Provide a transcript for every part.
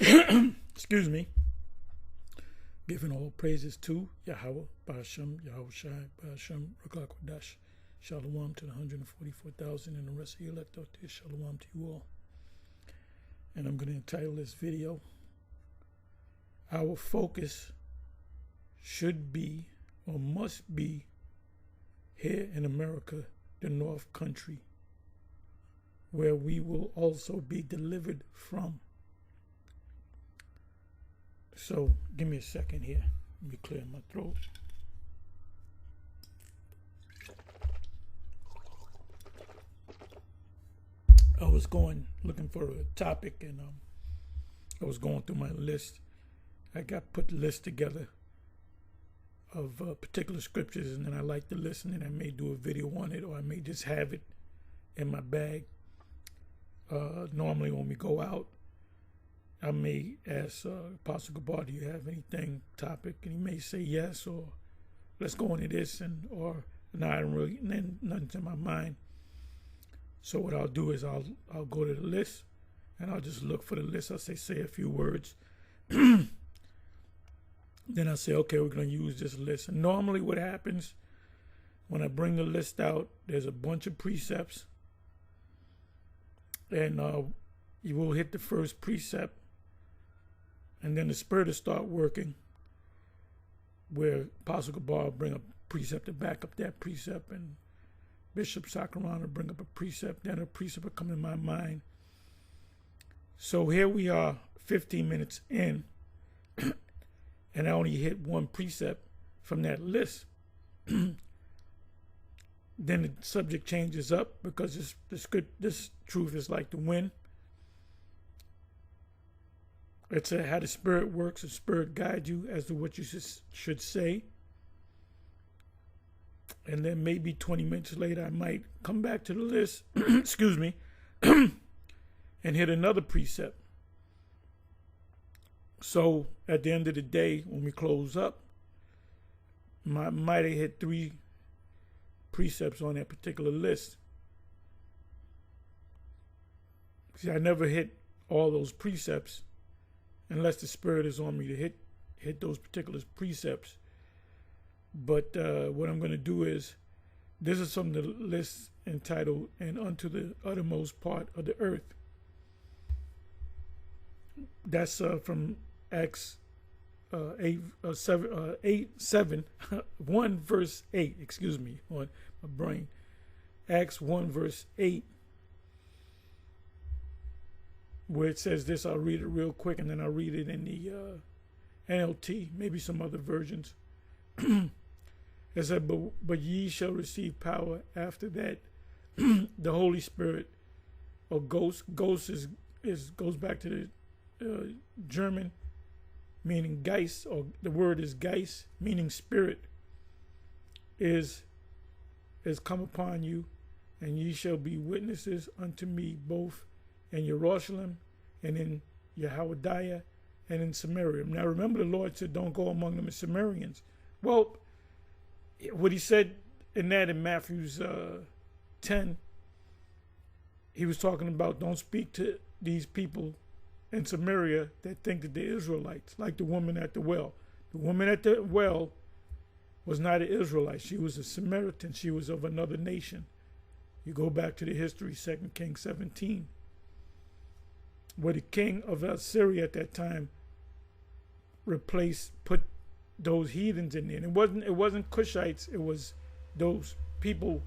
Excuse me. Giving all praises to Yahweh, Ba'ashem, Yahushai, Ba'ashem, Rakakwadash. Shalom to the 144,000 and the rest of the elect out there. Shalom to you all. And I'm going to entitle this video, Our Focus Should Be or Must Be Here in America, the North Country, where we will also be delivered from. So give me a second here. Let me clear my throat. I was looking for a topic, and I was going through my list. I put the list together of particular scriptures, and then I like to listen, and I may do a video on it, or I may just have it in my bag. Normally when we go out, I may ask Apostle Gabar, do you have anything topic? And he may say yes, or let's go into this, or no, I don't really, nothing's in my mind. So what I'll do is I'll go to the list, and I'll just look for the list. I'll say a few words. Then I'll say, okay, we're going to use this list. And normally what happens when I bring the list out, there's a bunch of precepts, and you will hit the first precept, and then the Spirit will start working, where Apostle Gabar will bring a precept to back up that precept, and Bishop Sakaran will bring up a precept, then a precept will come in my mind. So here we are, 15 minutes in, and I only hit one precept from that list. Then the subject changes up, because this truth is like the wind. It's how the Spirit works. The Spirit guides you as to what you should say. And then maybe 20 minutes later, I might come back to the list, excuse me, and hit another precept. So at the end of the day, when we close up, I might have hit 3 precepts on that particular list. See, I never hit all those precepts unless the Spirit is on me to hit those particular precepts. But what I'm going to do is, this is from the list entitled, And Unto the Uttermost Part of the Earth. That's from Acts 1 verse 8, excuse me, on my brain. Acts 1 verse 8, where it says this. I'll read it real quick, and then I'll read it in the NLT, maybe some other versions. It said, but ye shall receive power after that the Holy Spirit, or ghost goes back to the German, meaning Geist, or the word is Geist, meaning spirit, is come upon you, and ye shall be witnesses unto me both in Jerusalem and in Yahweh and in Samaria. Now remember, the Lord said, don't go among them as Samaritans. Well, what he said in Matthew's 10, he was talking about, don't speak to these people in Samaria that think that they're Israelites, like the woman at the well. The woman at the well was not an Israelite. She was a Samaritan. She was of another nation. You go back to the history, 2 Kings 17, where the king of Assyria at that time put those heathens in there. And it wasn't Cushites, it was those people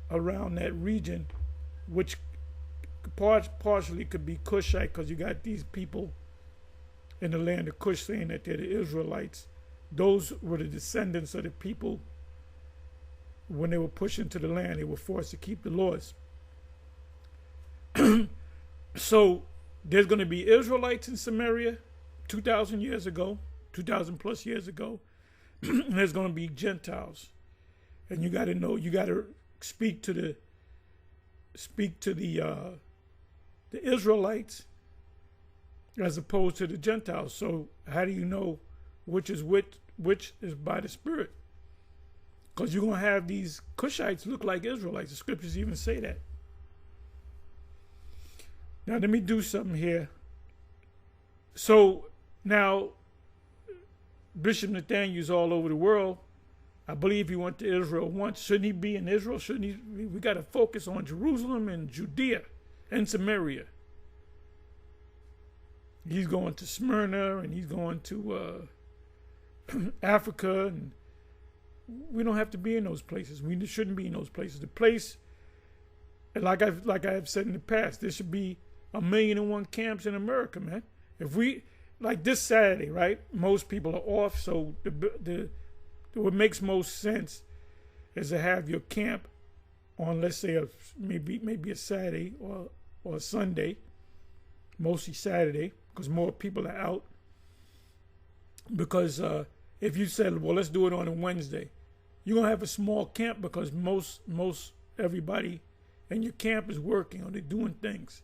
around that region, which partially could be Cushite, because you got these people in the land of Cush saying that they're the Israelites. Those were the descendants of the people. When they were pushed into the land, they were forced to keep the laws. So there's going to be Israelites in Samaria 2,000 years ago, 2,000 plus years ago, and there's going to be Gentiles. And you got to know, you got to speak to the Israelites as opposed to the Gentiles. So how do you know which is by the Spirit? Because you're going to have these Cushites look like Israelites. The scriptures even say that. Now let me do something here. So now Bishop Nathaniel's all over the world. I believe he went to Israel once. Shouldn't he be in Israel? Shouldn't he? We got to focus on Jerusalem and Judea and Samaria. He's going to Smyrna and he's going to Africa, and we don't have to be in those places. We shouldn't be in those places. The place, like I've said in the past, there should be 1,000,001 camps in America, man. If we, like this Saturday, right? Most people are off, so what makes most sense is to have your camp on, let's say, maybe a Saturday or a Sunday, mostly Saturday, because more people are out. Because if you said, well, let's do it on a Wednesday, you're gonna have a small camp because most everybody in your camp is working or they're doing things,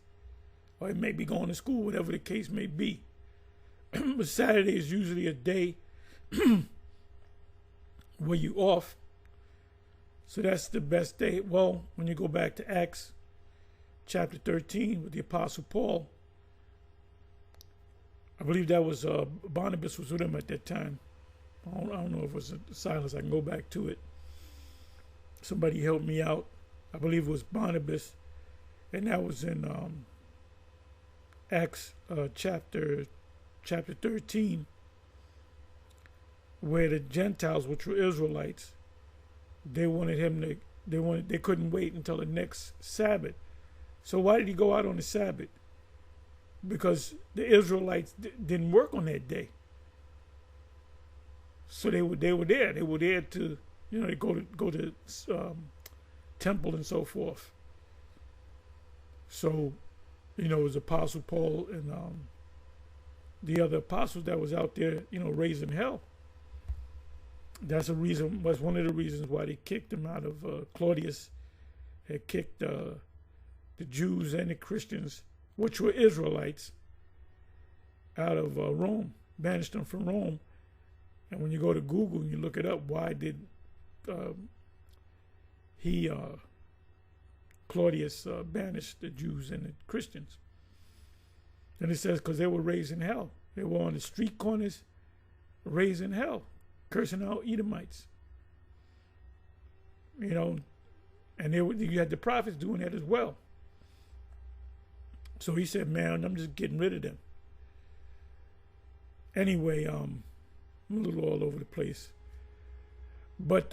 or it may be going to school, whatever the case may be. But Saturday is usually a day where you off, so that's the best day. Well, when you go back to Acts chapter 13 with the Apostle Paul, I believe that was Barnabas was with him at that time. I don't know if it was Silas. I can go back to it. Somebody help me out. I believe it was Barnabas, and that was in Acts chapter 13, where the Gentiles, which were Israelites, they couldn't wait until the next Sabbath. So why did he go out on the Sabbath? Because the Israelites didn't work on that day. So they were there. They were there to, they go to temple and so forth. So, it was Apostle Paul and the other apostles that was out there, raising hell. That's one of the reasons why they kicked him out of, Claudius had kicked the Jews and the Christians, which were Israelites, out of Rome, banished them from Rome. And when you go to Google and you look it up, why did Claudius banish the Jews and the Christians? And it says because they were raising hell. They were on the street corners raising hell, cursing out Edomites. And you had the prophets doing that as well. So he said, man, I'm just getting rid of them. Anyway, I'm a little all over the place. But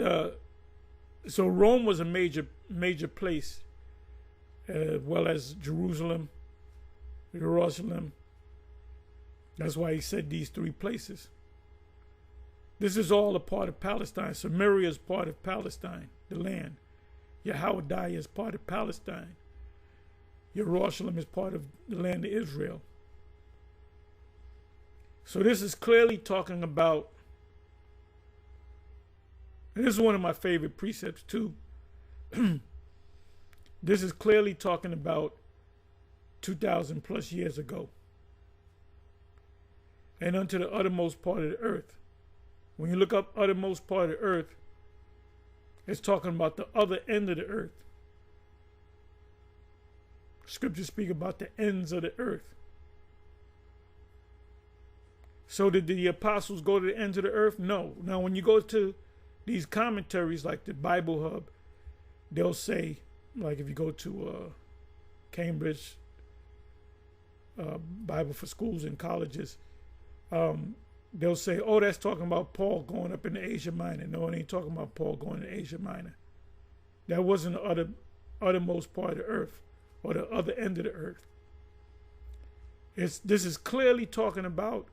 so Rome was a major place, as well as Jerusalem. That's why he said these three places. This is all a part of Palestine. Samaria is part of Palestine, the land. Yahweh is part of Palestine. Jerusalem is part of the land of Israel. So this is clearly talking about, and this is one of my favorite precepts too. This is clearly talking about 2,000 plus years ago. And unto the uttermost part of the earth. When you look up uttermost part of the earth, it's talking about the other end of the earth. Scriptures speak about the ends of the earth. So did the apostles go to the ends of the earth? No. Now, when you go to these commentaries like the Bible Hub, they'll say, like if you go to Cambridge Bible for schools and colleges, they'll say, oh, that's talking about Paul going up into Asia Minor. No, it ain't talking about Paul going to Asia Minor. That wasn't the uttermost part of the earth or the other end of the earth. This is clearly talking about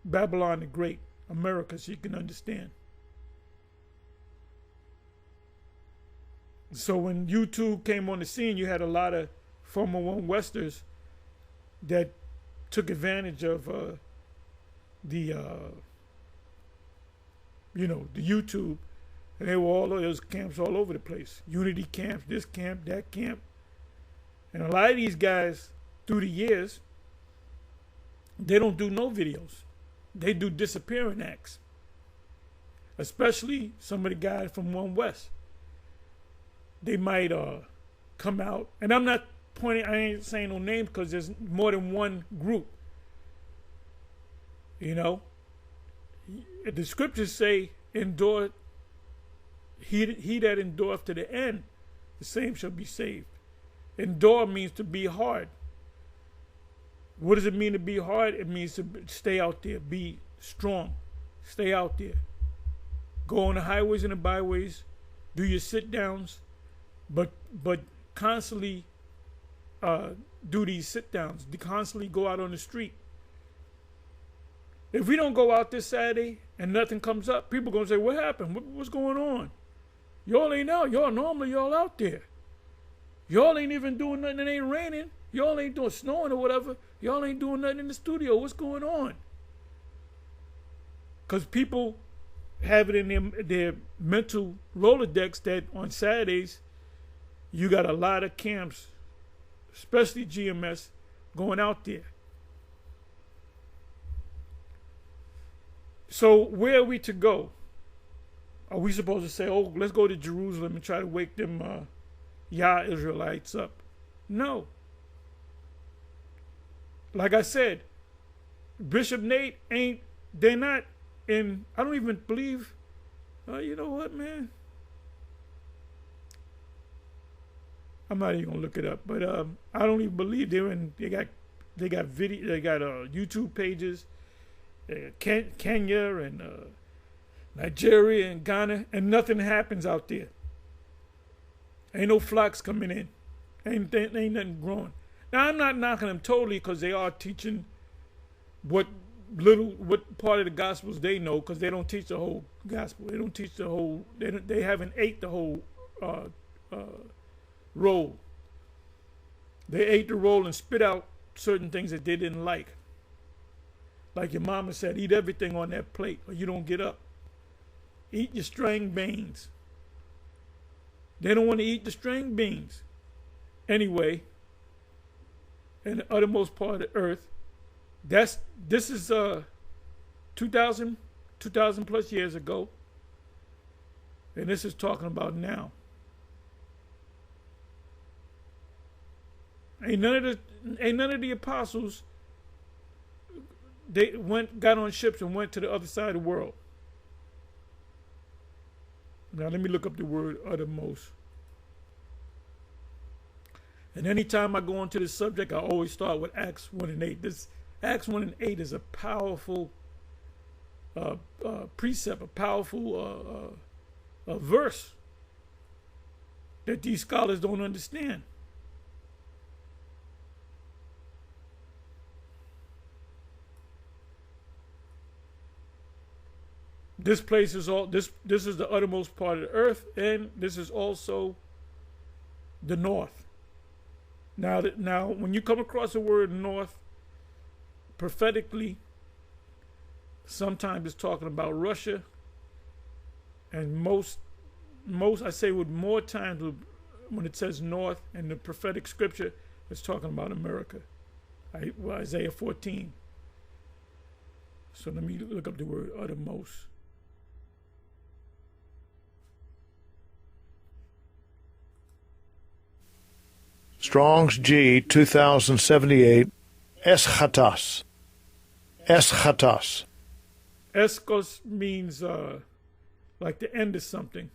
Babylon the Great, America, so you can understand. So when YouTube came on the scene, you had a lot of former One Westers that took advantage of the YouTube, and they were all of those camps all over the place. Unity camps, this camp, that camp. And a lot of these guys, through the years, they don't do no videos. They do disappearing acts. Especially some of the guys from One West. They might come out, and I ain't saying no names because there's more than one group. You know, the scriptures say, endure, he that endureth to the end, the same shall be saved. Endure means to be hard. What does it mean to be hard? It means to stay out there, be strong, stay out there. Go on the highways and the byways, do your sit downs, but constantly do these sit downs. Constantly go out on the street. If we don't go out this Saturday and nothing comes up, people gonna say, "What happened? What's going on? Y'all ain't out. Normally y'all out there. Y'all ain't even doing nothing. It ain't raining. Y'all ain't doing snowing or whatever. Y'all ain't doing nothing in the studio. What's going on?" Because people have it in their mental Rolodex that on Saturdays you got a lot of camps, especially GMS, going out there. So where are we to go? Are we supposed to say, "Oh, let's go to Jerusalem and try to wake them Yah Israelites up"? No. Like I said, Bishop Nate they're not in, I don't even believe, you know what, man? I'm not even gonna look it up, but I don't even believe they got video, they got YouTube pages, Kenya and Nigeria and Ghana, and nothing happens out there. Ain't no flocks coming in. Ain't nothing growing. Now, I'm not knocking them totally, because they are teaching what part of the gospels they know, because they don't teach the whole gospel. They don't teach the whole. They haven't ate the whole roll. They ate the roll and spit out certain things that they didn't like. Like your mama said, eat everything on that plate, or you don't get up. Eat your string beans. They don't want to eat the string beans. Anyway, in the uttermost part of the earth, this is 2000 plus years ago, and this is talking about now. Ain't none of the apostles, they got on ships and went to the other side of the world. Now let me look up the word uttermost. And anytime I go into this subject, I always start with Acts 1 and 8. This Acts 1 and 8 is a powerful precept, a powerful verse that these scholars don't understand. This place is this is the uttermost part of the earth, and this is also the north. Now, when you come across the word north, prophetically, sometimes it's talking about Russia, and most I say with more times when it says north in the prophetic scripture, it's talking about America. Isaiah 14. So let me look up the word uttermost. Strong's G 2078, Eschatos. Eschatos. Eskos means like the end of something.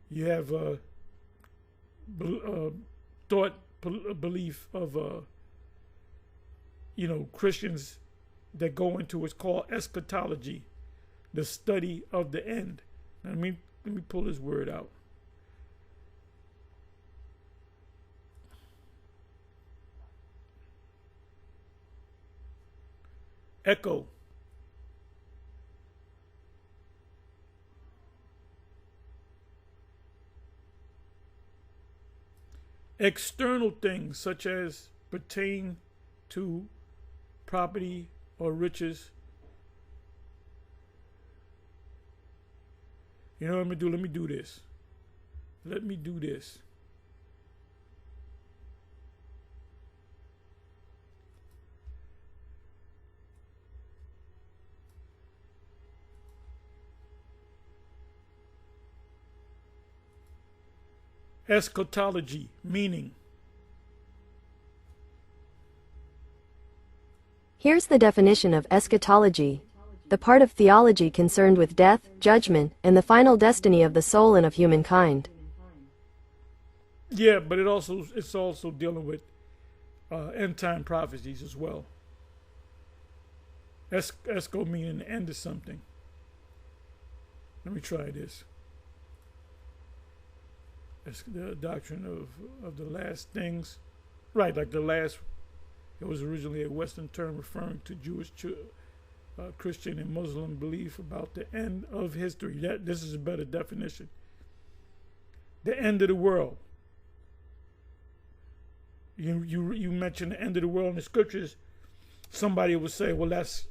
You have thought, belief of Christians that go into what's called eschatology, the study of the end. Now, let me pull this word out. Echo. External things such as pertain to property or riches. You know what I'm going to do? Let me do this. Let me do this. Eschatology, meaning Here's the definition of eschatology: the part of theology concerned with death, judgment, and the final destiny of the soul and of humankind. Yeah, but it's also dealing with end time prophecies as well. Esco meaning the end of something. Let me try this. It's the doctrine of the last things. Right, like the last, it was originally a Western term referring to Jewish, Christian, and Muslim belief about the end of history. This is a better definition. The end of the world. You mentioned the end of the world in the scriptures. Somebody would say, well, that's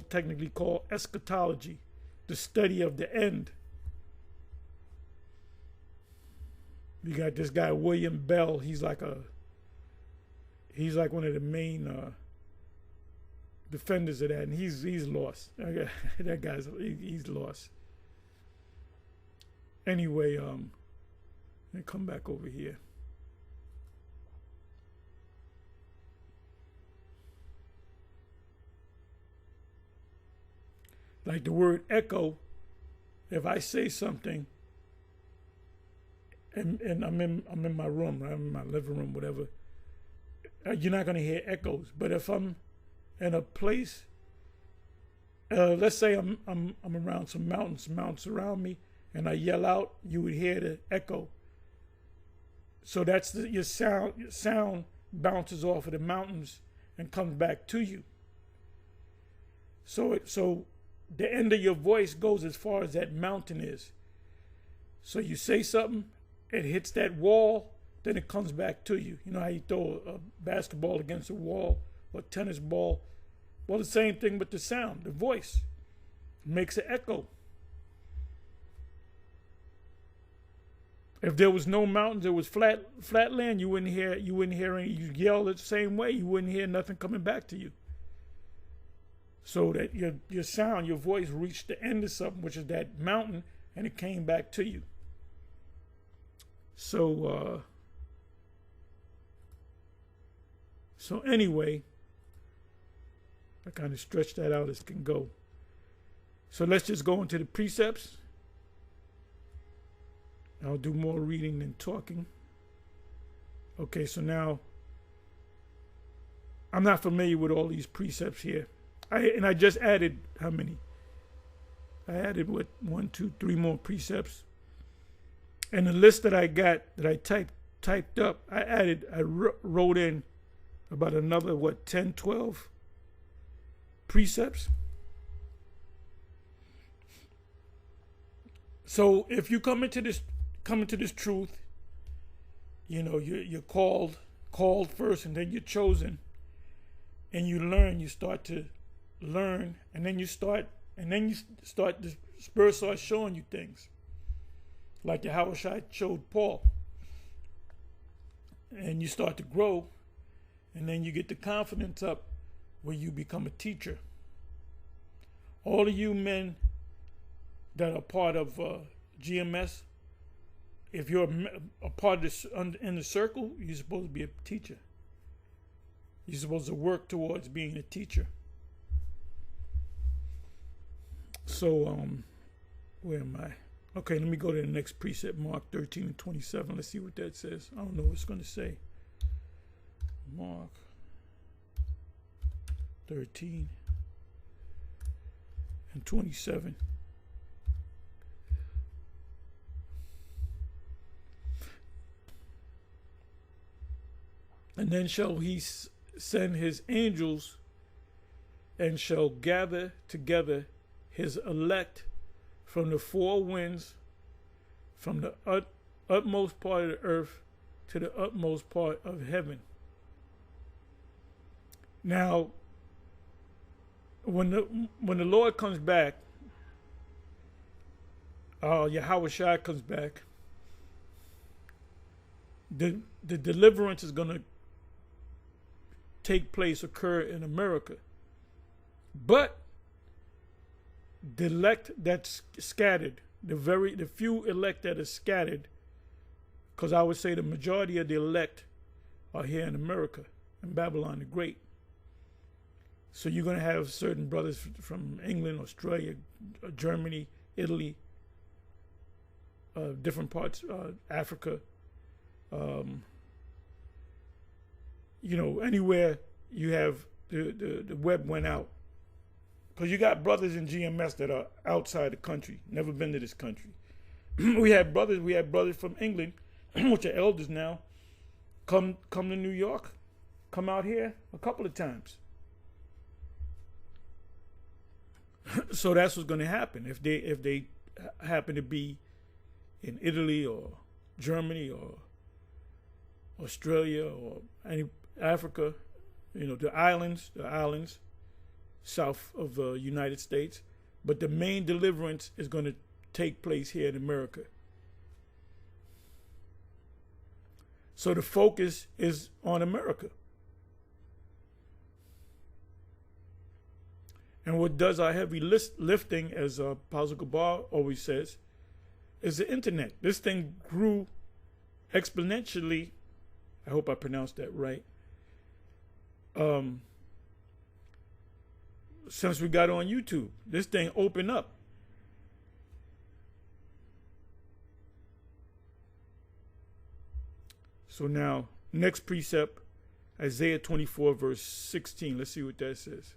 technically called eschatology, the study of the end. You got this guy William Bell. He's like one of the main defenders of that, and he's lost. That guy's he's lost. Anyway, let me come back over here. Like the word echo, if I say something, and I'm in my room, I'm in my living room, whatever, you're not going to hear echoes. But if I'm in a place, let's say I'm around some mountains around me, and I yell out, you would hear the echo. So that's your sound. Your sound bounces off of the mountains and comes back to you. So the end of your voice goes as far as that mountain is. So you say something, it hits that wall, then it comes back to you. You know how you throw a basketball against a wall or a tennis ball? Well, the same thing with the sound, the voice. It makes an echo. If there was no mountains, it was flat land, you wouldn't hear any, you yell the same way, you wouldn't hear nothing coming back to you. So that your sound, your voice reached the end of something, which is that mountain, and it came back to you. So anyway, I kind of stretched that out as can go. So let's just go into the precepts. I'll do more reading than talking. Okay, so now I'm not familiar with all these precepts here. I just added how many? I added 1, 2, 3 more precepts. And the list that I got, that I typed up, I wrote in about another 10, 12 precepts. So if you come into this truth, you know, you're called first, and then you're chosen, and you learn. You start to learn, and then you start. The Spirit starts showing you things, like the Yahushua showed Paul, and you start to grow, and then you get the confidence up where you become a teacher. All of you men that are part of GMS, if you're a part of this in the circle, you're supposed to be a teacher. You're supposed to work towards being a teacher. So, where am I? Okay, let me go to the next precept, Mark 13 and 27. Let's see what that says. I don't know what it's going to say. Mark 13 and 27. And then shall he send his angels, and shall gather together his elect from the four winds, from the utmost part of the earth to the utmost part of heaven. Now, when the Lord comes back, Yahushua comes back, the deliverance is going to occur in America. But the elect that's scattered, the few elect that are scattered, because I would say the majority of the elect are here in America, in Babylon the Great. So you're going to have certain brothers from England, Australia, Germany, Italy, different parts, Africa, anywhere you have the web went out. Because you got brothers in GMS that are outside the country, never been to this country. We had brothers from England, which are elders now, come to New York, come out here a couple of times. So that's what's going to happen if they happen to be in Italy or Germany or Australia or any Africa, the islands south of the United States. But the main deliverance is going to take place here in America. So the focus is on America. And what does our heavy lifting, as Apostle Gabar always says, is the internet. This thing grew exponentially. I hope I pronounced that right. Since we got on YouTube, this thing opened up. So now, next precept, Isaiah 24, verse 16. Let's see what that says.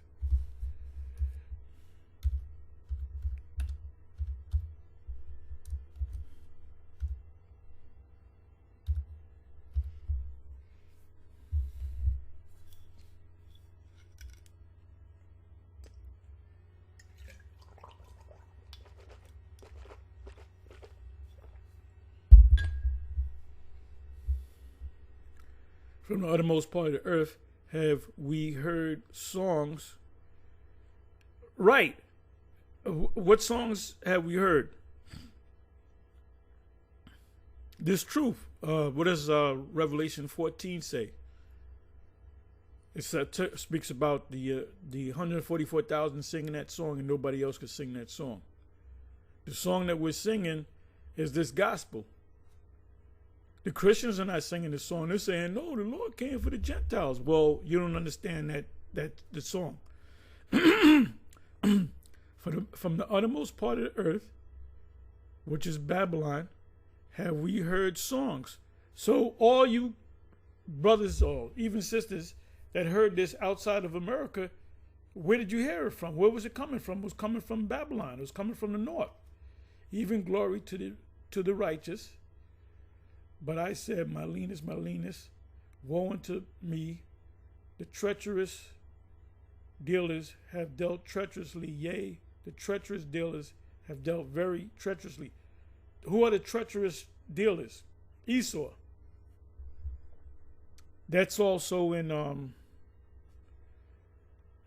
From the uttermost part of the earth have we heard songs. Right. What songs have we heard? This truth. What does Revelation 14 say? It speaks about the 144,000 singing that song, and nobody else could sing that song. The song that we're singing is this gospel. The Christians are not singing the song. They're saying, no, the Lord came for the Gentiles. Well, you don't understand that the song. From the uttermost part of the earth, which is Babylon, have we heard songs. So all you brothers or even sisters that heard this outside of America, where did you hear it from? Where was it coming from? It was coming from Babylon. It was coming from the north. Even glory to the righteous. But I said, my leanest, woe unto me, the treacherous dealers have dealt treacherously, yea, the treacherous dealers have dealt very treacherously. Who are the treacherous dealers? Esau. That's also in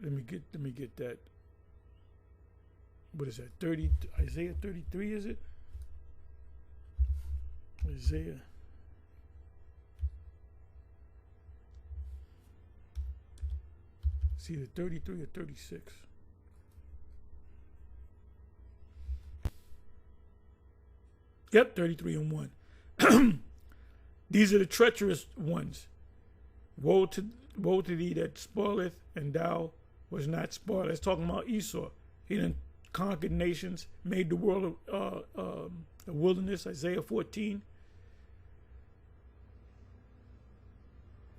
let me get that. What is that? Isaiah 33, is it? Isaiah. It's either 33 or 36. Yep, 33 and 1. These are the treacherous ones. Woe to thee that spoileth, and thou was not spoiled. That's talking about Esau. He done conquered nations, made the world a wilderness, Isaiah 14.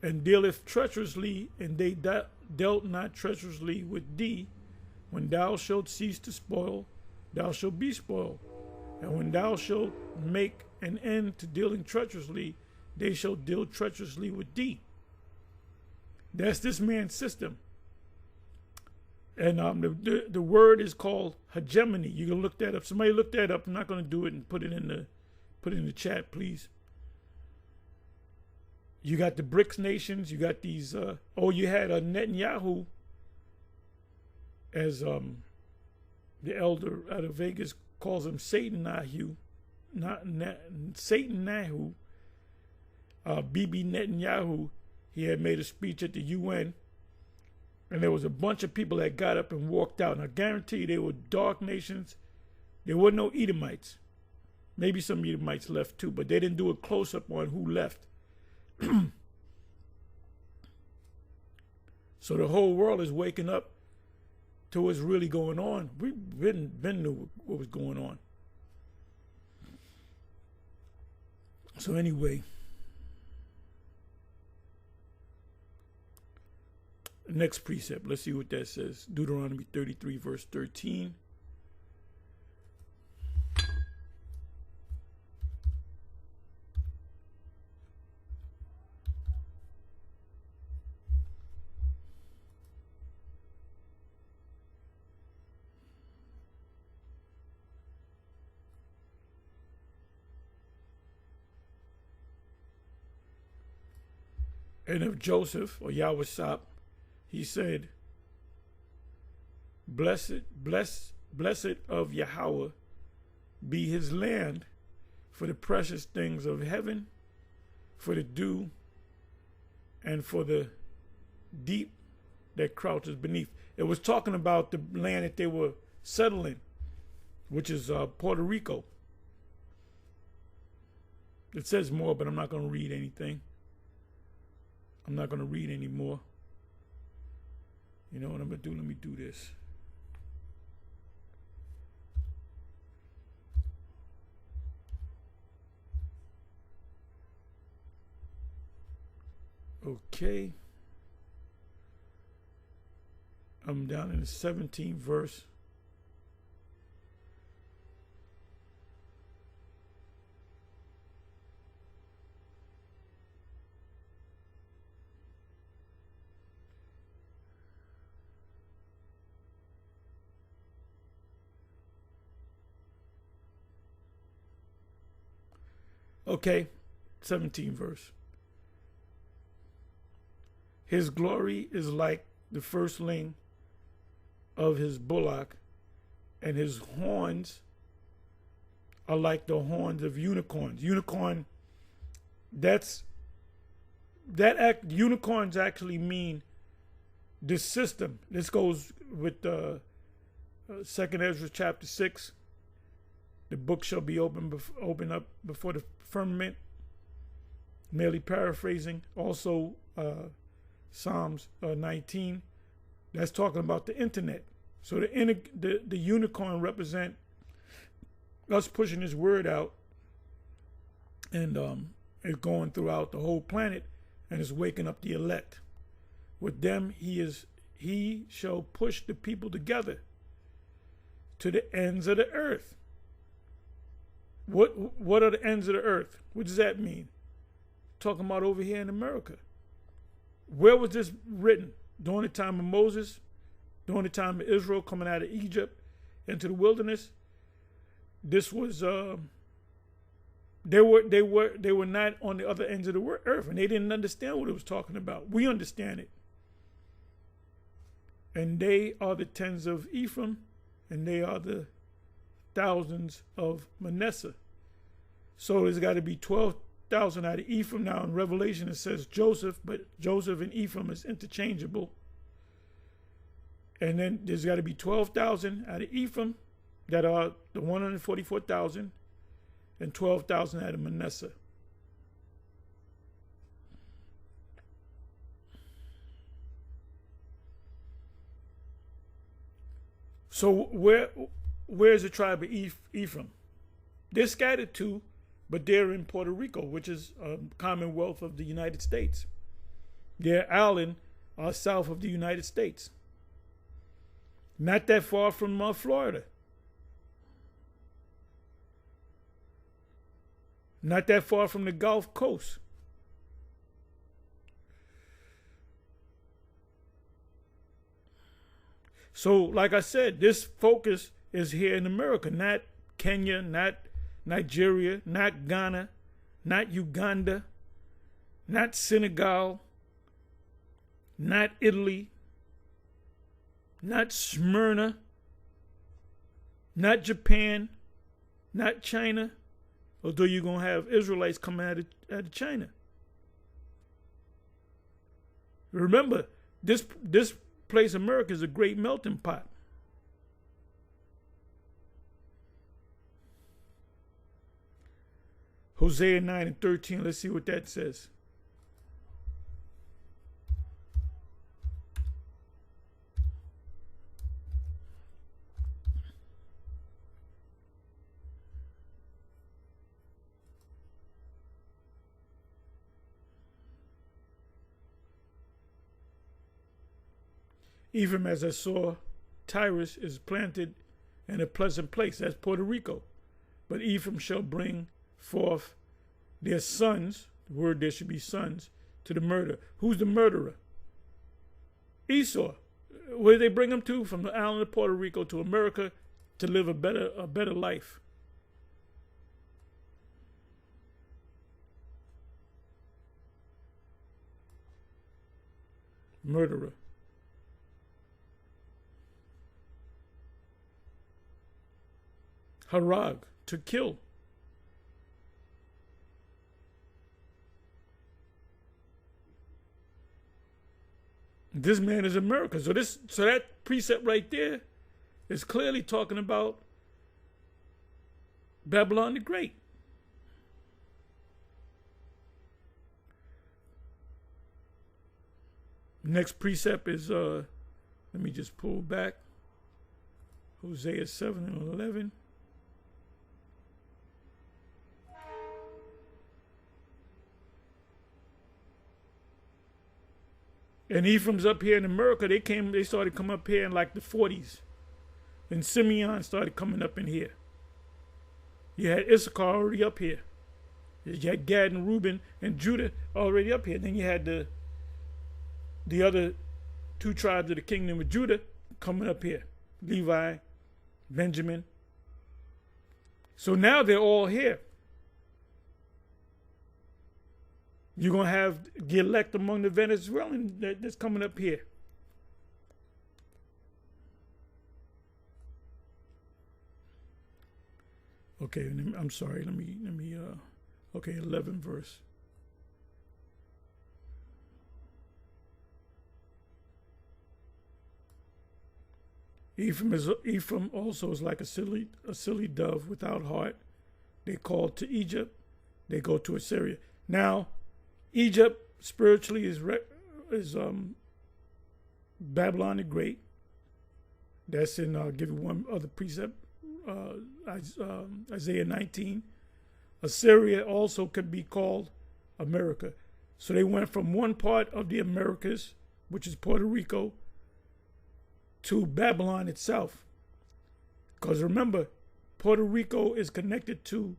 And dealeth treacherously, and they dealt not treacherously with thee. When thou shalt cease to spoil, thou shalt be spoiled. And when thou shalt make an end to dealing treacherously, they shall deal treacherously with thee. That's this man's system. And the word is called hegemony. You can look that up. Somebody look that up. I'm not going to do it and put it in the chat, please. You got the BRICS nations. You got these. You had Netanyahu, as the elder out of Vegas calls him, Satan-Nahu, Satan-Nahu. Bibi Netanyahu. He had made a speech at the UN, and there was a bunch of people that got up and walked out. And I guarantee you, they were dark nations. There were no Edomites. Maybe some Edomites left too, but they didn't do a close-up on who left. So the whole world is waking up to what's really going on, we been knew what was going on. So anyway, next precept, let's see what that says. Deuteronomy 33, verse 13. And of Joseph, or Yahweh, he said, blessed of Yahweh be his land for the precious things of heaven, for the dew, and for the deep that crouches beneath. It was talking about the land that they were settling, which is Puerto Rico. It says more, but I'm not going to read anything. I'm not going to read anymore. You know what I'm going to do? Let me do this. Okay. I'm down in the 17th verse. Okay, 17th verse. His glory is like the firstling of his bullock, and his horns are like the horns of unicorns. Unicorn, unicorns actually mean this system. This goes with 2 Ezra chapter 6. The book shall be open up before the firmament. Merely paraphrasing. Also, Psalms 19. That's talking about the internet. So the unicorn represent us pushing this word out, and it's going throughout the whole planet, and it's waking up the elect. With them, he shall push the people together to the ends of the earth. What are the ends of the earth? What does that mean? Talking about over here in America. Where was this written? During the time of Moses, during the time of Israel coming out of Egypt into the wilderness. This was they were not on the other ends of the earth, and they didn't understand what it was talking about. We understand it. And they are the tens of Ephraim, and they are the thousands of Manasseh. So there's got to be 12,000 out of Ephraim. Now in Revelation it says Joseph, but Joseph and Ephraim is interchangeable. And then there's got to be 12,000 out of Ephraim, that are the 144,000, and 12,000 out of Manasseh. So where's the tribe of Ephraim? They're scattered too, but they're in Puerto Rico, which is a commonwealth of the United States. They're island south of the United States. Not that far from Florida. Not that far from the Gulf Coast. So, like I said, this focus is here in America, not Kenya, not Nigeria, not Ghana, not Uganda, not Senegal, not Italy, not Smyrna, not Japan, not China, although you're going to have Israelites coming out of China. Remember, this place, America, is a great melting pot. Hosea 9:13, let's see what that says. Even as I saw, Tyrus is planted in a pleasant place. That's Puerto Rico. But Ephraim shall bring forth their sons, the word there should be sons, to the murder. Who's the murderer? Esau. Where did they bring him to? From the island of Puerto Rico to America to live a better life. Murderer. Harag, to kill. This man is America. So that precept right there is clearly talking about Babylon the Great. Next precept is, let me just pull back. Hosea 7 and 11. And Ephraim's up here in America. They started coming up here in like the 40s. And Simeon started coming up in here. You had Issachar already up here. You had Gad and Reuben and Judah already up here. Then you had the other two tribes of the kingdom of Judah coming up here. Levi, Benjamin. So now they're all here. You're going to have the elect among the Venezuelans that's coming up here. Okay, I'm sorry. Let me. Okay, 11 verse. Ephraim also is like a silly dove without heart. They call to Egypt. They go to Assyria. Now, Egypt spiritually is Babylon the Great. That's in, I'll give you one other precept, Isaiah 19. Assyria also could be called America. So they went from one part of the Americas, which is Puerto Rico, to Babylon itself. Because remember, Puerto Rico is connected to,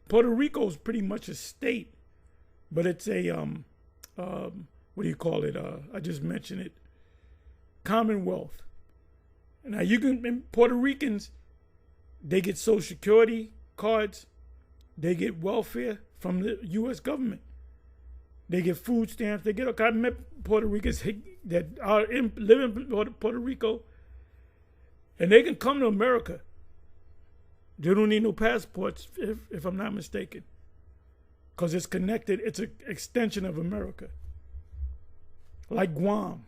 Puerto Rico is pretty much a state, but it's a, what do you call it? I just mentioned it. Commonwealth. Now Puerto Ricans, they get Social Security cards, they get welfare from the U.S. government. They get food stamps. They get. I met Puerto Ricans that live in Puerto Rico, and they can come to America. They don't need no passports, if I'm not mistaken, because it's connected. It's an extension of America, like Guam.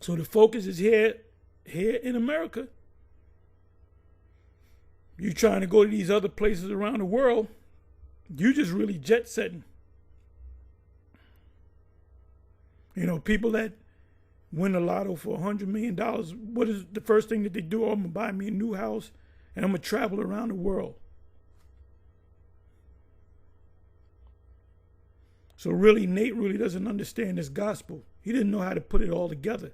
So the focus is here in America. You trying to go to these other places around the world, you just really jet setting. You know, people that win the lotto for $100 million, what is the first thing that they do? Oh, I'm going to buy me a new house and I'm going to travel around the world. So really, Nate really doesn't understand this gospel. He didn't know how to put it all together.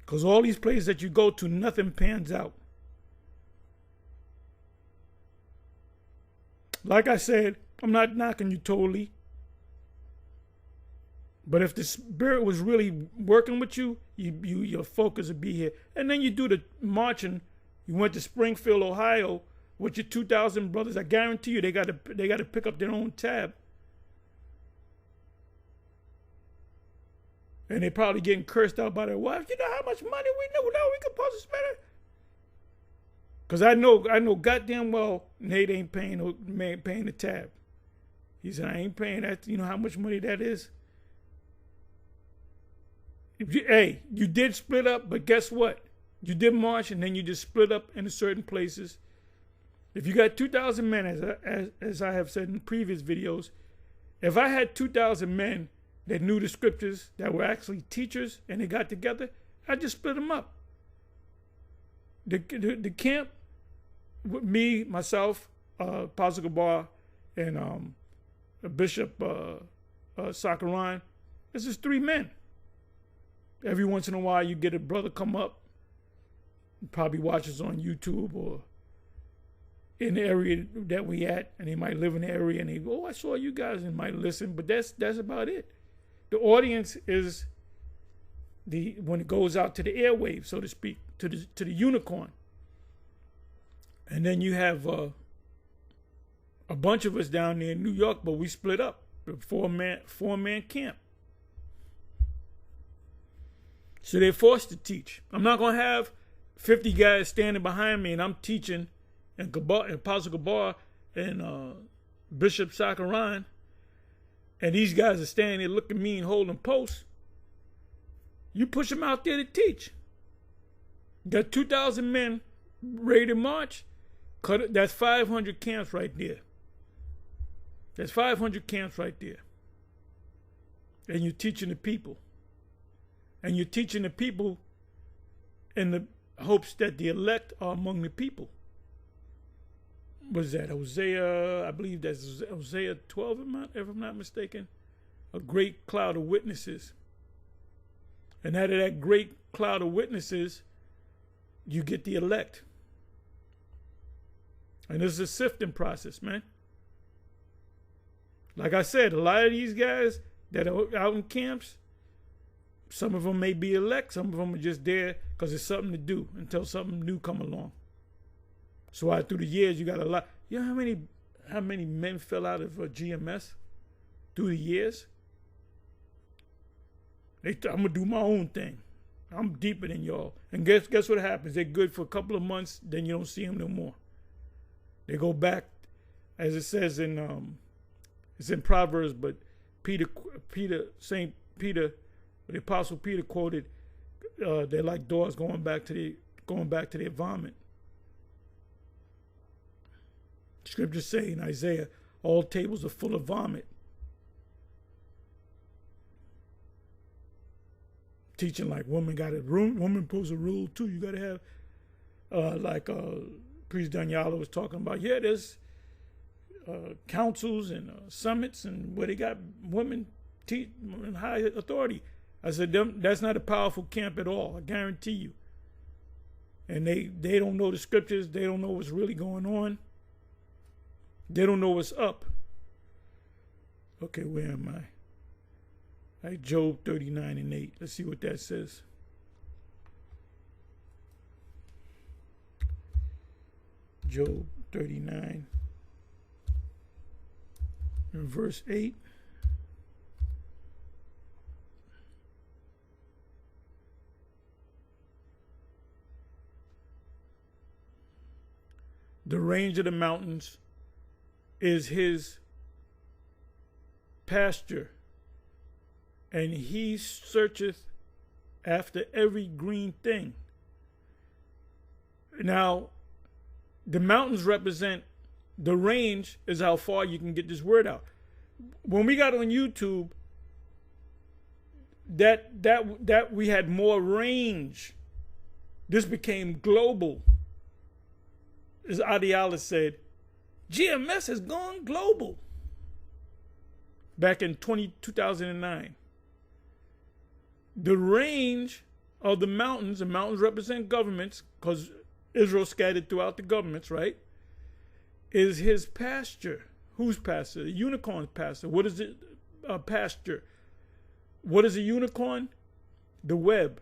Because all these places that you go to, nothing pans out. Like I said, I'm not knocking you totally. But if the Spirit was really working with you, your focus would be here. And then you do the marching. You went to Springfield, Ohio, with your 2,000 brothers. I guarantee you, they got to pick up their own tab. And they're probably getting cursed out by their wives. You know how much money we can supposed to spend it? Because I know goddamn well Nate ain't paying the tab. He said, I ain't paying that. You know how much money that is? You did split up, but guess what? You did march, and then you just split up into certain places. If you got 2,000 men, as I have said in previous videos, if I had 2,000 men that knew the scriptures, that were actually teachers, and they got together, I'd just split them up. The camp, with me, myself, Apostle Gabar, and Bishop Sakaran. It's just 3 men. Every once in a while, you get a brother come up, probably watches on YouTube or in the area that we at, and they might live in the area, and they go, "Oh, I saw you guys," and might listen, but that's about it. The audience is when it goes out to the airwaves, so to speak, to the unicorn, and then you have a bunch of us down there in New York, but we split up, a four-man camp. So they're forced to teach. I'm not gonna have 50 guys standing behind me and I'm teaching, and Apostle Gabar and Bishop Sakaran, and these guys are standing there looking at me and holding posts. You push them out there to teach. You got 2,000 men ready to march. That's 500 camps right there. That's 500 camps right there. And you're teaching the people. And you're teaching the people in the hopes that the elect are among the people. What is that? Hosea, I believe that's Hosea 12, if I'm not mistaken. A great cloud of witnesses. And out of that great cloud of witnesses, you get the elect. And this is a sifting process, man. Like I said, a lot of these guys that are out in camps, some of them may be elect, some of them are just there because it's something to do until something new come along. So through the years, you got a lot. You know how many men fell out of GMS through the years? I'm gonna do my own thing. I'm deeper than y'all. And guess what happens? They're good for a couple of months, then you don't see them no more. They go back, as it says in it's in Proverbs, but Saint Peter, the Apostle Peter quoted, they're like dogs going back to their vomit. Scriptures say in Isaiah, all tables are full of vomit. Teaching like woman supposed to rule too. You got to have Priest Daniela was talking about. Yeah, there's councils and summits and where they got women in high authority. I said, that's not a powerful camp at all. I guarantee you. And they don't know the scriptures. They don't know what's really going on. They don't know what's up. Okay, where am I? All right, Job 39:8. Let's see what that says. Job 39 and verse 8. The range of the mountains is his pasture, and he searcheth after every green thing. Now, the mountains represent, the range is how far you can get this word out. When we got on YouTube, that we had more range. This became global. As Adiala said, GMS has gone global. Back in 2009. The range of the mountains represent governments, because Israel scattered throughout the governments, right? Is his pasture. Whose pasture? The unicorn's pasture. What is it? Pasture. What is a unicorn? The web.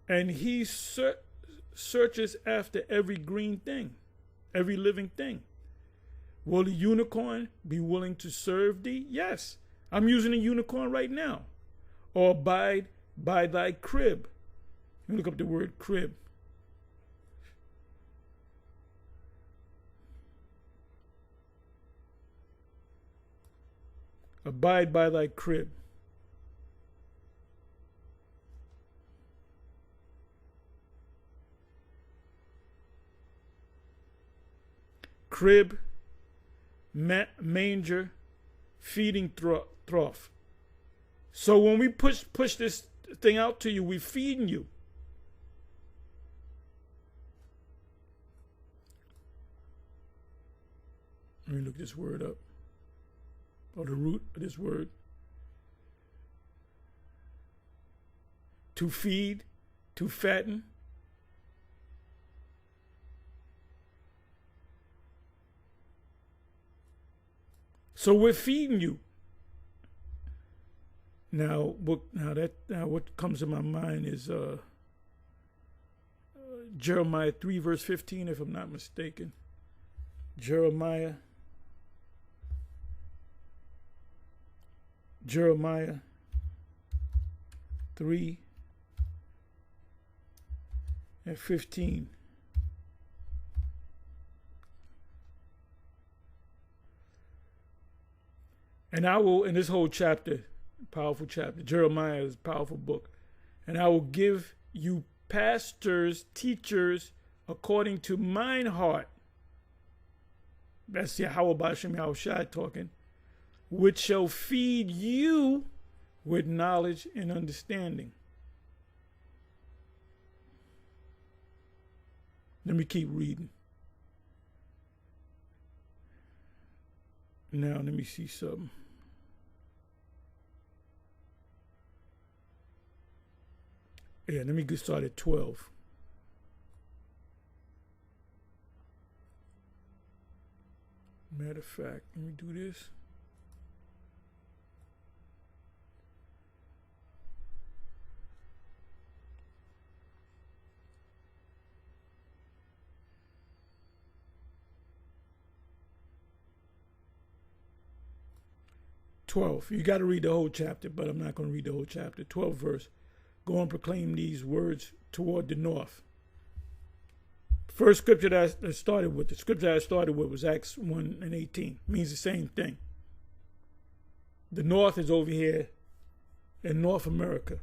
And he searches after every green thing, every living thing. Will the unicorn be willing to serve thee? Yes. I'm using a unicorn right now. Or abide by thy crib. You look up the word crib. Abide by thy crib. Crib, manger, feeding trough. So when we push this thing out to you, we're feeding you. Let me look this word up, or the root of this word. To feed, to fatten. So we're feeding you. Now what comes to my mind is Jeremiah 3 verse 15, if I'm not mistaken. Jeremiah 3 and 15. And I will, in this whole chapter, powerful chapter, Jeremiah is a powerful book, and I will give you pastors, teachers, according to mine heart. That's Yahweh B'Shem Yahushai talking, which shall feed you with knowledge and understanding. Let me keep reading. Now, let me see something. Yeah, let me get started at 12. Matter of fact, let me do this. You got to read the whole chapter, but I'm not going to read the whole chapter. 12 verse. Go and proclaim these words toward the north. First scripture that I started with, was Acts 1 and 18. It means the same thing. The north is over here in North America.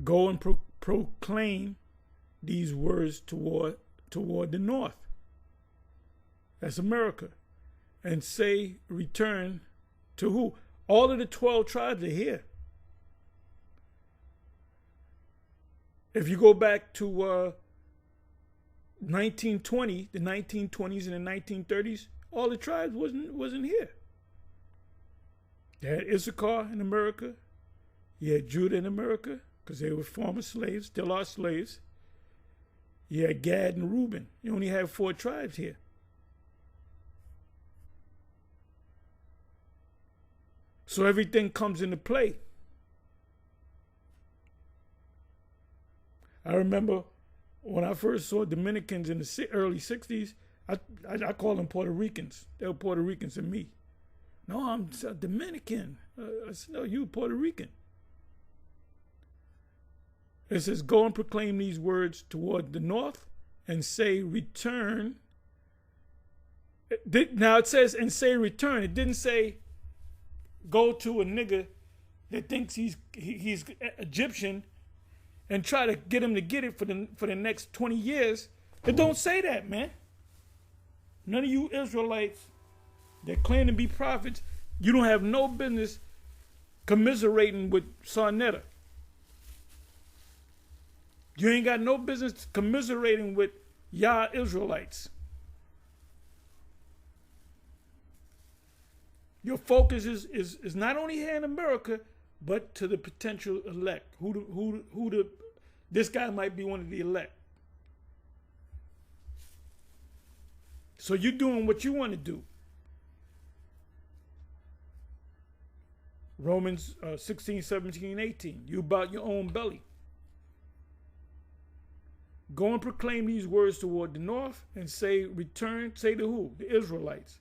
Go and proclaim these words toward the north. That's America. And say, return to who? All of the 12 tribes are here. If you go back to 1920, the 1920s and the 1930s, all the tribes wasn't here. You had Issachar in America. You had Judah in America, because they were former slaves, still are slaves. You had Gad and Reuben. You only have 4 tribes here. So everything comes into play. I remember when I first saw Dominicans in the early 60s, I called them Puerto Ricans. They were Puerto Ricans to me. No, I'm a Dominican. I said, no, you Puerto Rican. It says, go and proclaim these words toward the north and say, return. Now it says, and say, return. It didn't say, go to a nigga that thinks he's Egyptian and try to get him to get it for the next 20 years. It don't say that, man. None of you Israelites that claim to be prophets, you don't have no business commiserating with Sarnetta. You ain't got no business commiserating with Yah Israelites. Your focus is not only here in America, but to the potential elect. This guy might be one of the elect. So you're doing what you want to do. Romans 16, 17, 18. You about your own belly. Go and proclaim these words toward the north and say, return, say to who? The Israelites.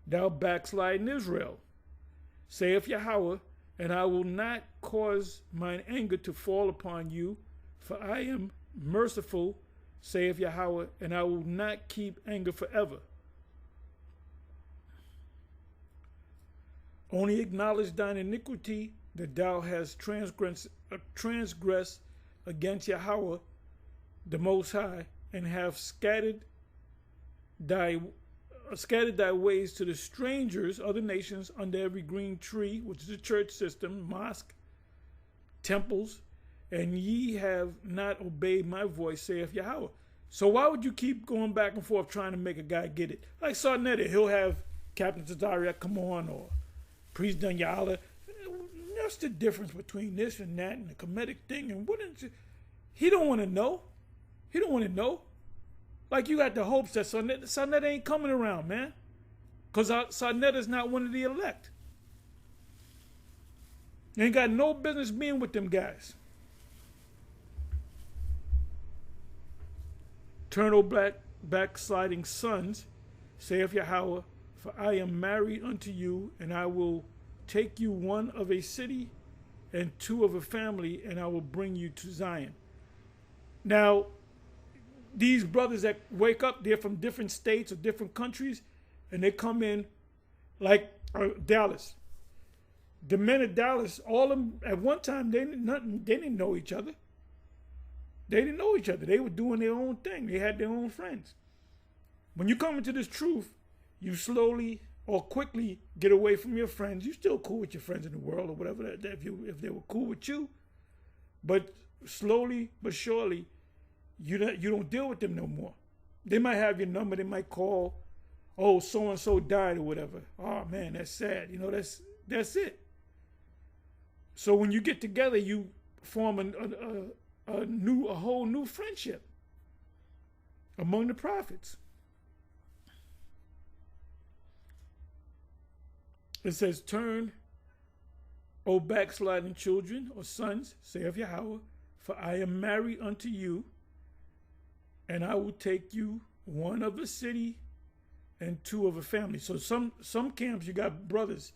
Thou backsliding Israel, saith Yahweh, and I will not cause mine anger to fall upon you, for I am merciful, saith Yahweh, and I will not keep anger forever. Only acknowledge thine iniquity, that thou hast transgressed against Yahweh, the Most High, and have scattered thy ways to the strangers, other nations, under every green tree, which is a church system, mosque, temples, and ye have not obeyed my voice, saith Yahweh. So why would you keep going back and forth trying to make a guy get it? Like Sarnetta, he'll have Captain Tazariak come on, or Priest Dunyala. What's the difference between this and that and the comedic thing? And what is it? He don't want to know. He don't want to know. Like, you got the hopes that Sarnetta ain't coming around, man. Because Sarnetta's not one of the elect. Ain't got no business being with them guys. Turn, O backsliding sons, saith Yahweh, for I am married unto you, and I will take you one of a city and two of a family, and I will bring you to Zion. Now, these brothers that wake up, they're from different states or different countries, and they come in like Dallas. The men of Dallas, all of them, at one time, they didn't know each other. They didn't know each other. They were doing their own thing. They had their own friends. When you come into this truth, you slowly or quickly get away from your friends. You're still cool with your friends in the world or whatever, if they were cool with you. But slowly but surely, you don't deal with them no more. They might have your number. They might call, oh, so-and-so died or whatever. Oh, man, that's sad. You know, that's it. So when you get together, you form a whole new friendship among the prophets. It says, turn, O backsliding children or sons, saith Yahweh, for I am married unto you, and I will take you one of a city and two of a family. So some camps you got brothers.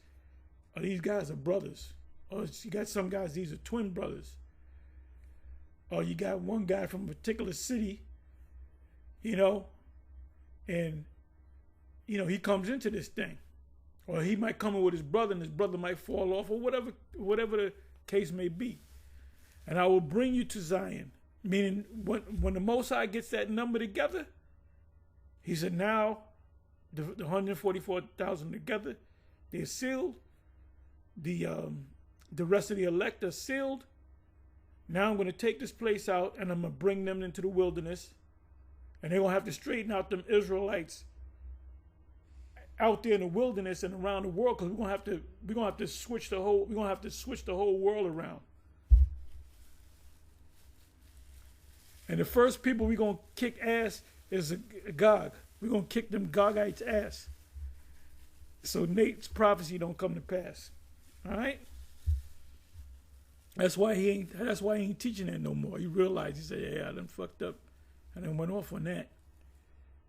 Oh, these guys are brothers. Or you got some guys, these are twin brothers. Or you got one guy from a particular city, you know, and, you know, he comes into this thing. Or he might come in with his brother, and his brother might fall off, or whatever the case may be. And I will bring you to Zion. Meaning, when the Most High gets that number together, he said, now the 144,000 together, they're sealed. The rest of the elect are sealed. Now I'm going to take this place out, and I'm going to bring them into the wilderness, and they're going to have to straighten out them Israelites out there in the wilderness and around the world, because we're gonna have to switch the whole world around. And the first people we're gonna kick ass is Gog. We're gonna kick them Gogites ass, so Nate's prophecy don't come to pass. All right. That's why he ain't teaching that no more. He realized, he said, yeah, I done fucked up, and then went off on that.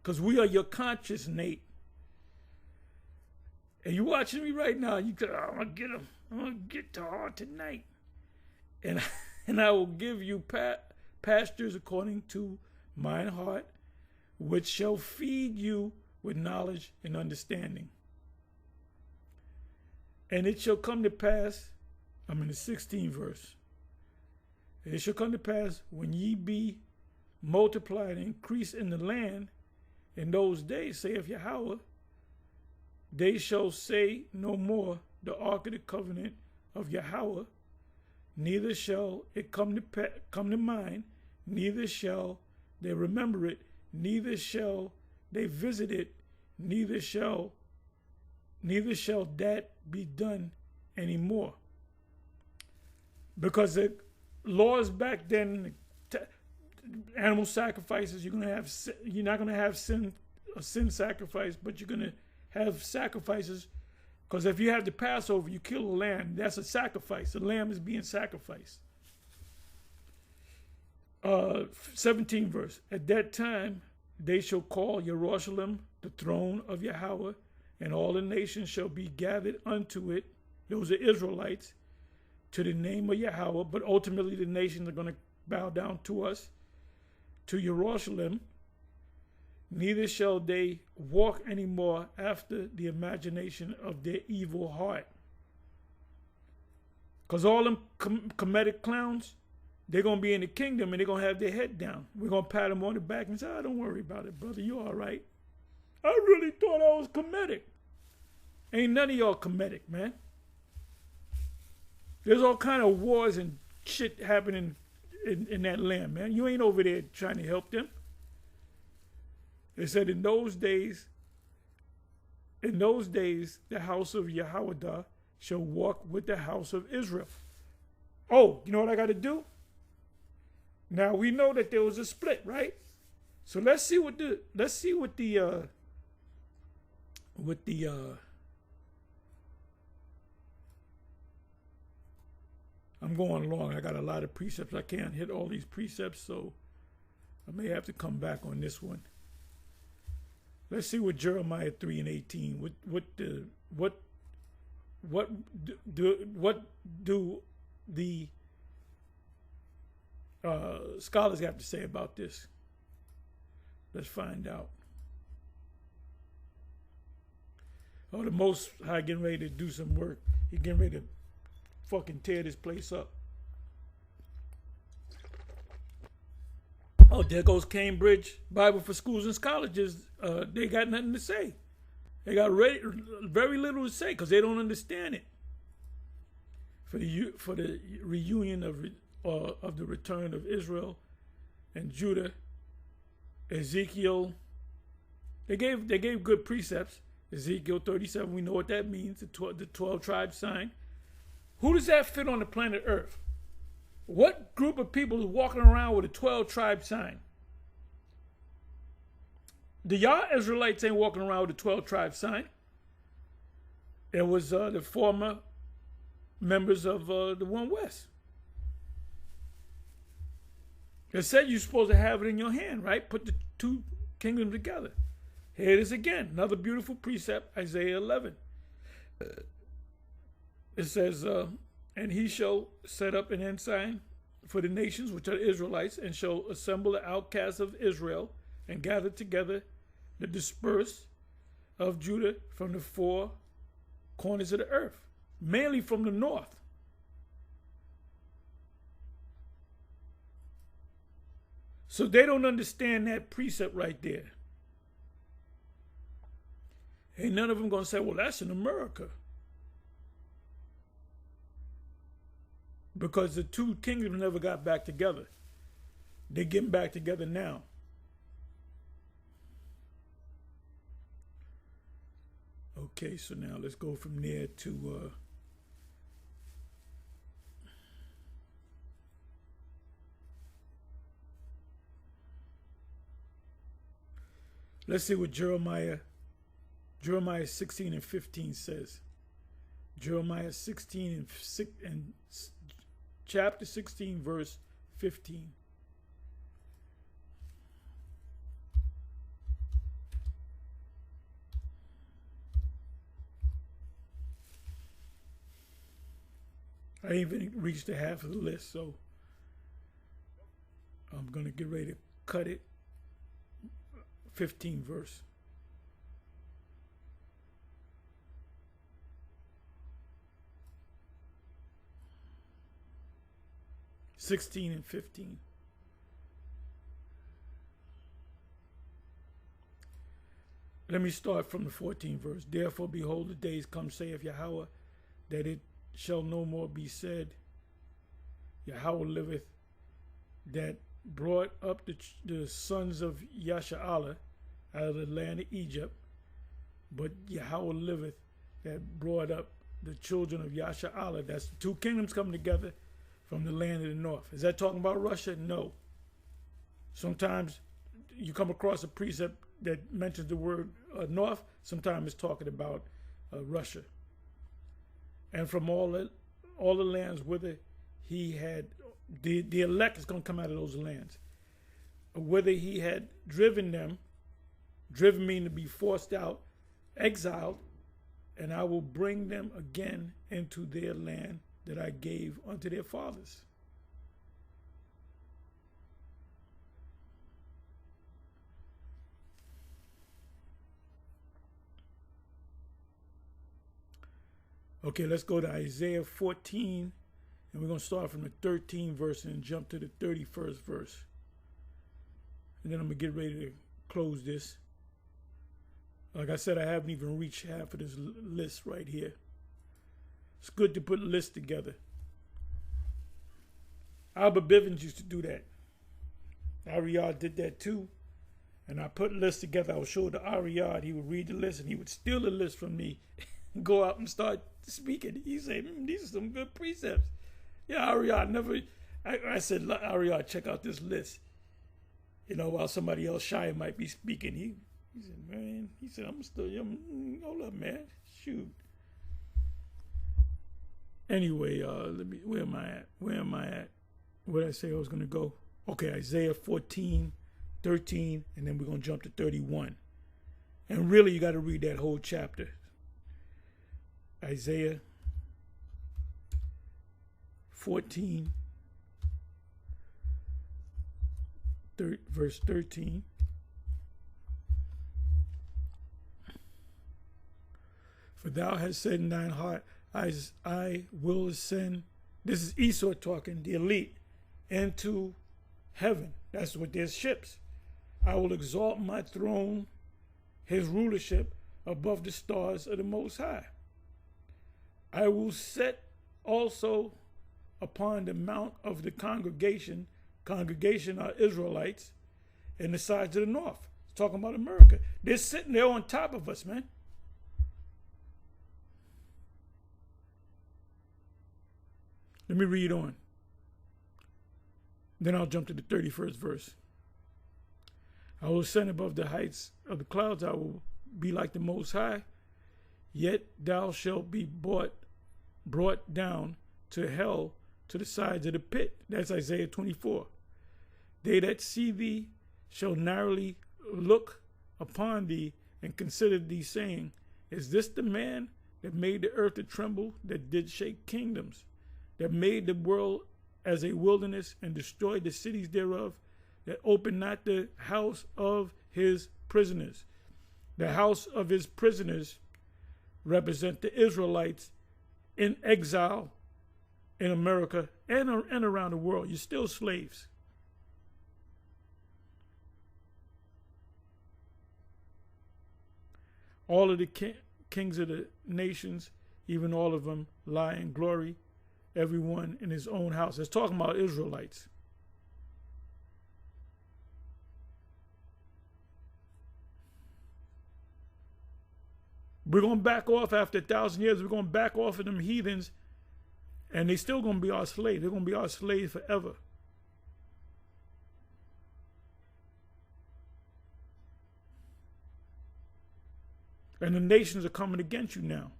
Because we are your conscience, Nate. And you watching me right now, you go, I'm gonna get him. I'm gonna get to her tonight, and I will give you pastures according to mine heart, which shall feed you with knowledge and understanding. And it shall come to pass, I'm in the 16th verse. And it shall come to pass when ye be multiplied and increase in the land, in those days, saith Yahweh, they shall say no more the ark of the covenant of Yahweh, neither shall it come to mind, neither shall they remember it, neither shall they visit it, neither shall that be done anymore. Because the laws back then, animal sacrifices, you're not gonna have a sin sacrifice, but you're gonna have sacrifices, because if you have the Passover, you kill a lamb. That's a sacrifice. The lamb is being sacrificed. 17th verse. At that time, they shall call Jerusalem the throne of Yahweh, and all the nations shall be gathered unto it. Those are Israelites, to the name of Yahweh. But ultimately, the nations are going to bow down to us, to Jerusalem. Neither shall they walk anymore after the imagination of their evil heart. Because all them comedic clowns, they're going to be in the kingdom and they're going to have their head down. We're going to pat them on the back and say, oh, don't worry about it, brother. You're all right. I really thought I was comedic. Ain't none of y'all comedic, man. There's all kind of wars and shit happening in that land, man. You ain't over there trying to help them. It said in those days, the house of Yahweh shall walk with the house of Israel. Oh, you know what I got to do? Now we know that there was a split, right? So let's see what the I'm going long. I got a lot of precepts. I can't hit all these precepts, so I may have to come back on this one. Let's see what Jeremiah 3:18. What do the scholars have to say about this? Let's find out. Oh, the Most High getting ready to do some work. He getting ready to fucking tear this place up. Oh, there goes Cambridge Bible for Schools and Colleges. They got nothing to say. They got very little to say because they don't understand it. For the reunion of the return of Israel and Judah, Ezekiel, they gave good precepts. Ezekiel 37, we know what that means. The 12 tribe sign. Who does that fit on the planet Earth? What group of people is walking around with a 12 tribe sign? The Yah Israelites ain't walking around with a 12 tribe sign. It was the former members of the One West. It said you're supposed to have it in your hand, right? Put the two kingdoms together. Here it is again. Another beautiful precept, Isaiah 11. It says, and he shall set up an ensign for the nations, which are the Israelites, and shall assemble the outcasts of Israel and gather together the dispersed of Judah from the four corners of the earth, mainly from the north. So they don't understand that precept right there. Ain't none of them going to say, well, that's in America. Because the two kingdoms never got back together. They're getting back together now. Okay, so now let's go from there to let's see what Jeremiah 16 and 15 says. Jeremiah 16 and chapter 16, verse 15. I even reached the half of the list, so I'm going to get ready to cut it. 15 verse. (16 and 15). Let me start from the 14th verse. Therefore, behold, the days come, saith Yahweh, that it shall no more be said, Yahweh liveth, that brought up the sons of Yasha'Allah out of the land of Egypt, but Yahweh liveth, that brought up the children of Yasha'Allah. That's the two kingdoms coming together from the land of the north. Is that talking about Russia? No. Sometimes you come across a precept that mentions the word north. Sometimes it's talking about Russia. And from all the lands whither he had, the elect is going to come out of those lands. Whether he had driven them, driven meaning to be forced out, exiled, and I will bring them again into their land that I gave unto their fathers. Okay, let's go to Isaiah 14, and we're going to start from the 13th verse and jump to the 31st verse. And then I'm going to get ready to close this. Like I said, I haven't even reached half of this list right here. It's good to put lists together. Albert Bivens used to do that. Ariel did that too. And I put lists together. I would show the Ariad. He would read the list and he would steal the list from me and go out and start speaking. He said, these are some good precepts. Yeah, Ariad never. I said, Ariad, check out this list. You know, while somebody else shy might be speaking, he said, man, hold up, man, shoot. Anyway, where am I at? Where did I say I was going to go? Okay, Isaiah 14, 13, and then we're going to jump to 31. And really, you got to read that whole chapter. Isaiah 14, verse 13. For thou hast said in thine heart, I will ascend. This is Esau talking, the elite, into heaven. That's what there's ships. I will exalt my throne, his rulership, above the stars of the Most High. I will set also upon the mount of the congregation are Israelites, and the sides of the north. It's talking about America. They're sitting there on top of us, man. Let me read on. Then I'll jump to the 31st verse. I will ascend above the heights of the clouds. I will be like the Most High. Yet thou shalt be brought down to hell, to the sides of the pit. That's Isaiah 24. They that see thee shall narrowly look upon thee and consider thee, saying, is this the man that made the earth to tremble, that did shake kingdoms, that made the world as a wilderness and destroyed the cities thereof, that opened not the house of his prisoners? The house of his prisoners represent the Israelites in exile in America and around the world. You're still slaves. All of the kings of the nations, even all of them, lie in glory, everyone in his own house. It's talking about Israelites. We're going to back off after 1,000 years. We're going to back off of them heathens, and they're still going to be our slaves. They're going to be our slaves forever. And the nations are coming against you now.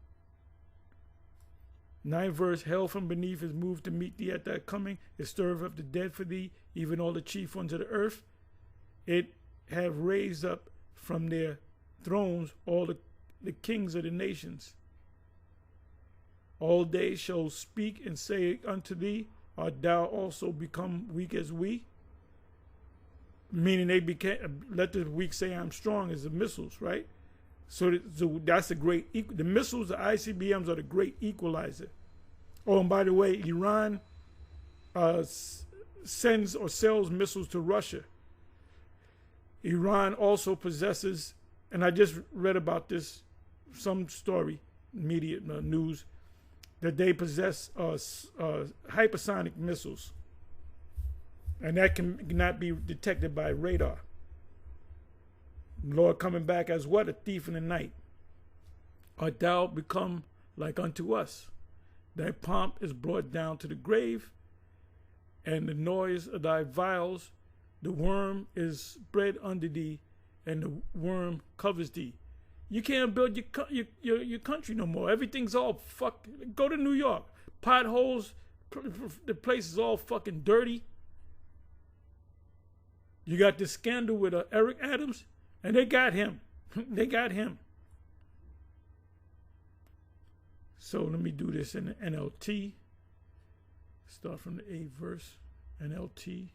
9th verse, hell from beneath is moved to meet thee at thy coming. It stirreth up the dead for thee, even all the chief ones of the earth. It have raised up from their thrones all the kings of the nations. All they shall speak and say unto thee, art thou also become weak as we? Meaning they became, let the weak say I'm strong, as the missiles, right? So that's a great, the missiles, the ICBMs are the great equalizer. Oh, and by the way, Iran sends or sells missiles to Russia. Iran also possesses, and I just read about this, some story, media news, that they possess hypersonic missiles. And that cannot be detected by radar. Lord coming back as what? A thief in the night. Art thou become like unto us? Thy pomp is brought down to the grave, and the noise of thy vials, the worm is spread under thee, and the worm covers thee. You can't build your country no more. Everything's all fuck. Go to New York. Potholes, the place is all fucking dirty. You got this scandal with Eric Adams. And they got him. They got him. So let me do this in the NLT. Start from the 8th verse. NLT.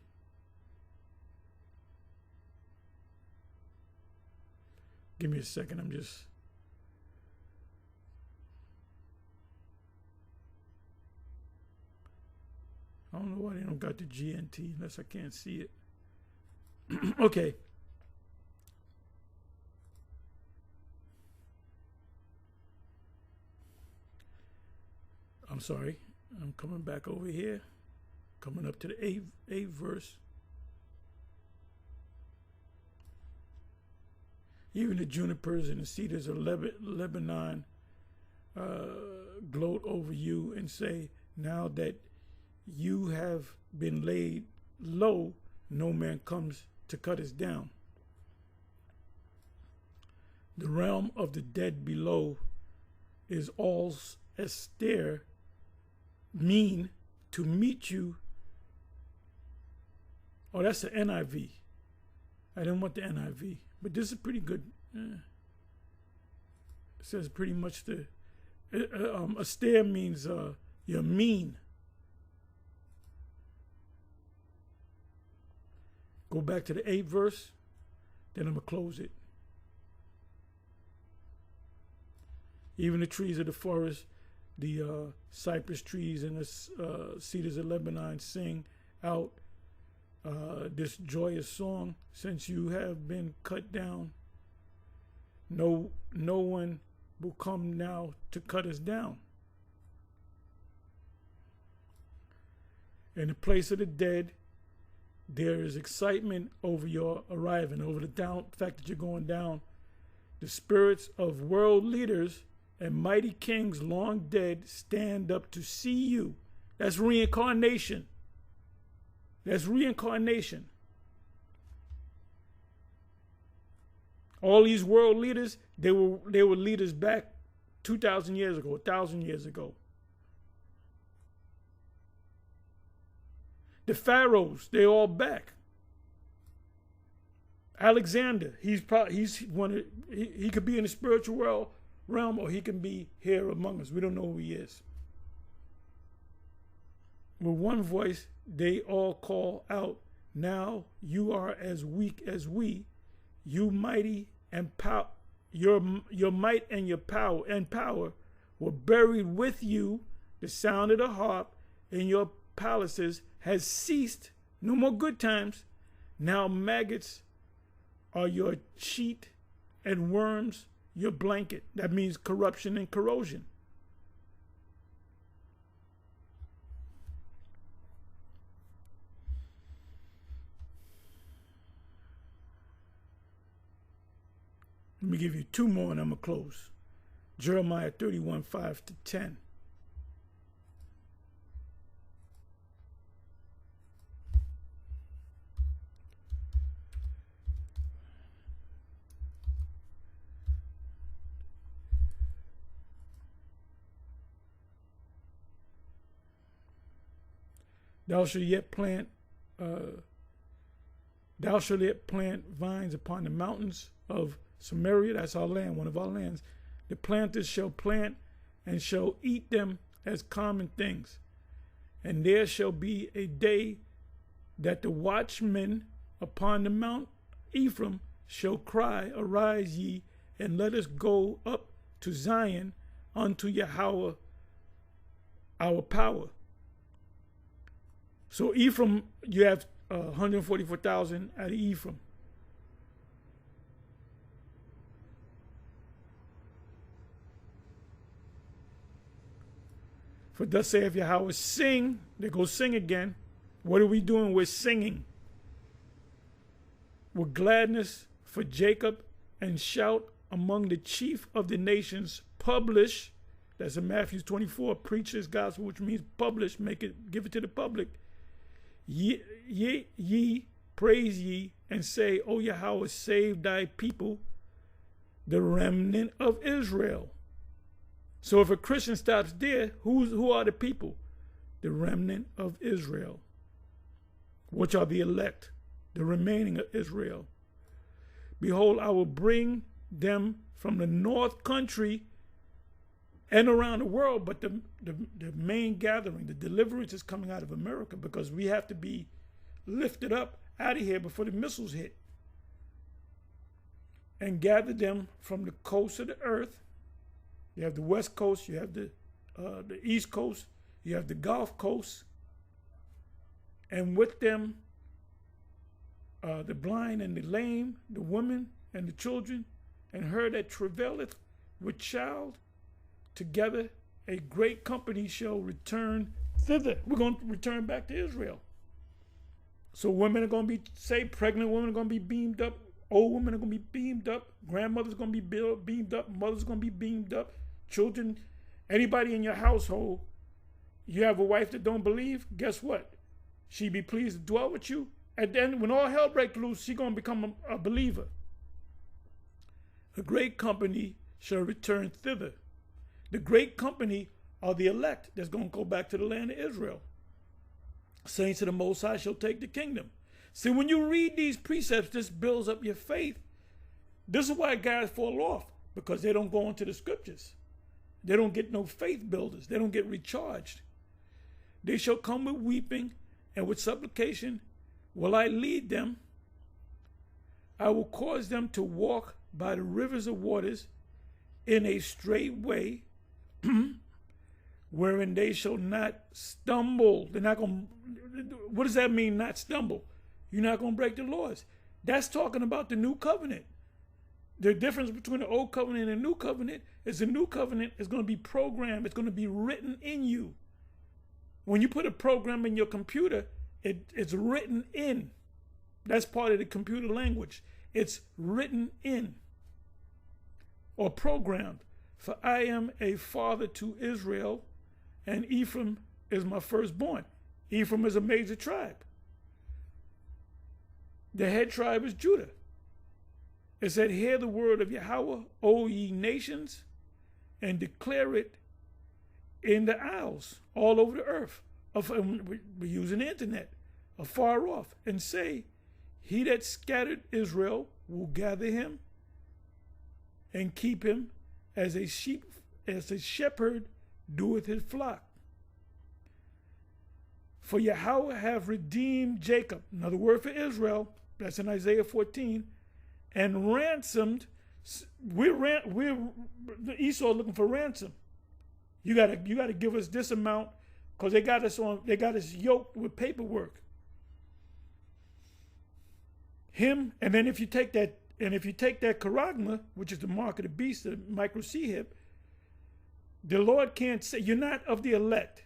Give me a second. I don't know why they don't got the GNT unless I can't see it. Okay. I'm sorry, I'm coming back over here, coming up to the 8th verse. Even the junipers and the cedars of Lebanon gloat over you and say, now that you have been laid low, no man comes to cut us down. The realm of the dead below is all austere, mean to meet you. Oh, that's the NIV. I didn't want the NIV, but this is pretty good. It says pretty much the austere means you're mean. Go back to the 8th verse, then I'm going to close it. Even the trees of the forest, the cypress trees and the cedars of Lebanon sing out this joyous song. Since you have been cut down, no one will come now to cut us down. In the place of the dead, there is excitement over your arriving, over the fact that you're going down. The spirits of world leaders and mighty kings long dead stand up to see you. That's reincarnation. That's reincarnation. All these world leaders, they were leaders back 2,000 years ago, 1,000 years ago. The pharaohs, they all back. Alexander, he could be in the spiritual realm, or he can be here among us. We don't know who he is. With one voice, they all call out, now you are as weak as we, you mighty and your might and your power were buried with you. The sound of the harp in your palaces has ceased. No more good times. Now maggots are your sheet and worms your blanket. That means corruption and corrosion. Let me give you two more and I'm going to close. Jeremiah 31, 5-10. Thou shalt yet plant vines upon the mountains of Samaria. That's our land, one of our lands. The planters shall plant and shall eat them as common things. And there shall be a day that the watchmen upon the Mount Ephraim shall cry, arise ye, and let us go up to Zion unto Yahweh our power. So Ephraim, you have 144,000 out of Ephraim. For thus saith Yahweh, sing. They go sing again. What are we doing? We're singing. With gladness for Jacob, and shout among the chief of the nations. Publish. That's in Matthew 24. Preach his gospel, which means publish. Make it, give it to the public. Ye, praise ye, and say, O Yahweh, save thy people, the remnant of Israel. So if a Christian stops there, who are the people? The remnant of Israel, which are the elect, the remaining of Israel. Behold, I will bring them from the north country and around the world, but the main gathering, the deliverance is coming out of America, because we have to be lifted up out of here before the missiles hit. And gather them from the coast of the earth. You have the west coast, you have the east coast, you have the Gulf coast, and with them the blind and the lame, the women and the children, and her that travaileth with child. Together a great company shall return thither. We're going to return back to Israel. So women are going to be saved, pregnant women are going to be beamed up Old women are going to be beamed up. Grandmother's going to be beamed up. Mother's going to be beamed up. Children, anybody in your household, you have a wife that don't believe, guess what? She be pleased to dwell with you. And then when all hell breaks loose, she going to become a believer. A great company shall return thither. The great company are the elect that's going to go back to the land of Israel. Saints of the Most High shall take the kingdom. See, when you read these precepts, this builds up your faith. This is why guys fall off, because they don't go into the scriptures. They don't get no faith builders. They don't get recharged. They shall come with weeping, and with supplication will I lead them. I will cause them to walk by the rivers of waters in a straight way, wherein they shall not stumble. They're not going to, what does that mean, not stumble? You're not going to break the laws. That's talking about the new covenant. The difference between the old covenant and the new covenant is the new covenant is going to be programmed. It's going to be written in you. When you put a program in your computer, it's written in. That's part of the computer language. It's written in or programmed. For I am a father to Israel, and Ephraim is my firstborn. Ephraim is a major tribe. The head tribe is Judah. It said, hear the word of Yahweh, O ye nations, and declare it in the isles, all over the earth. We're using the internet, afar off, and say, he that scattered Israel will gather him and keep him as a shepherd doeth his flock. For Yahweh have redeemed Jacob, another word for Israel, that's in Isaiah 14, and ransomed. We're Esau looking for ransom. You gotta give us this amount, because they got us yoked with paperwork. Him, and then if you take that charagma, which is the mark of the beast, the micro C hip, the Lord can't say, you're not of the elect.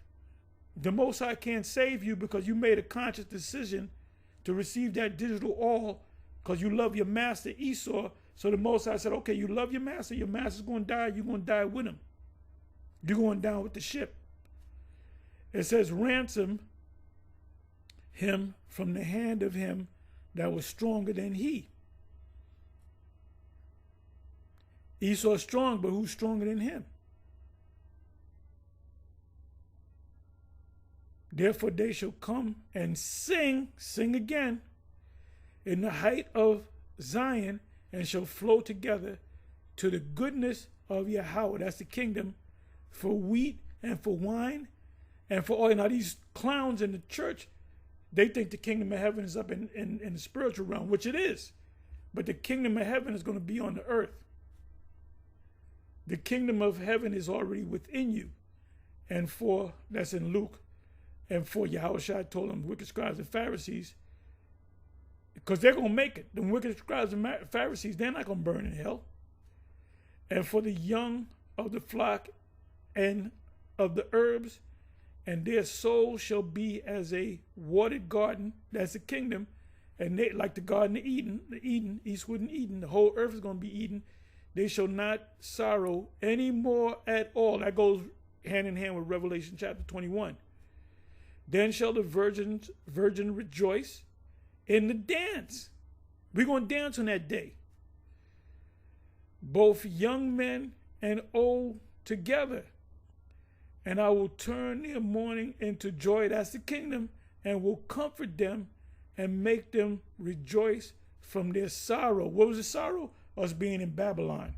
The Most High can't save you because you made a conscious decision to receive that digital all because you love your master Esau. So the Most High said, okay, you love your master's going to die, you're going to die with him. You're going down with the ship. It says, ransom him from the hand of him that was stronger than he. Esau's strong, but who's stronger than him? Therefore they shall come and sing again, in the height of Zion, and shall flow together to the goodness of Yahweh. That's the kingdom, for wheat and for wine and for oil. Now these clowns in the church, they think the kingdom of heaven is up in the spiritual realm, which it is. But the kingdom of heaven is going to be on the earth. The kingdom of heaven is already within you. And that's in Luke, and for Yahushua told them, wicked scribes and Pharisees, because they're going to make it. The wicked scribes and Pharisees, they're not going to burn in hell. And for the young of the flock and of the herbs, and their soul shall be as a watered garden. That's the kingdom. And they, like the Garden of Eden, Eastwood and Eden, the whole earth is going to be Eden. They shall not sorrow any more at all. That goes hand in hand with Revelation chapter 21. Then shall the virgin rejoice in the dance. We're going to dance on that day. Both young men and old together. And I will turn their mourning into joy. That's the kingdom. And will comfort them and make them rejoice from their sorrow. What was the sorrow? Us being in Babylon.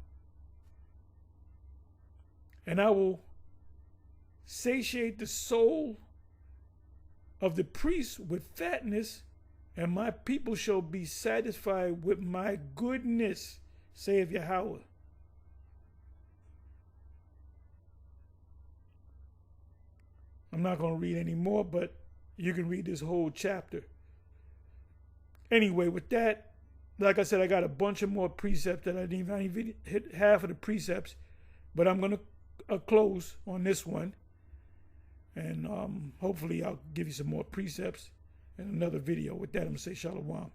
And I will satiate the soul of the priests with fatness, and my people shall be satisfied with my goodness, saith Yahweh. I'm not going to read any more, but you can read this whole chapter. Anyway, with that, like I said, I got a bunch of more precepts that I didn't even hit half of the precepts, but I'm going to close on this one. And hopefully I'll give you some more precepts in another video. With that, I'm going to say shalom.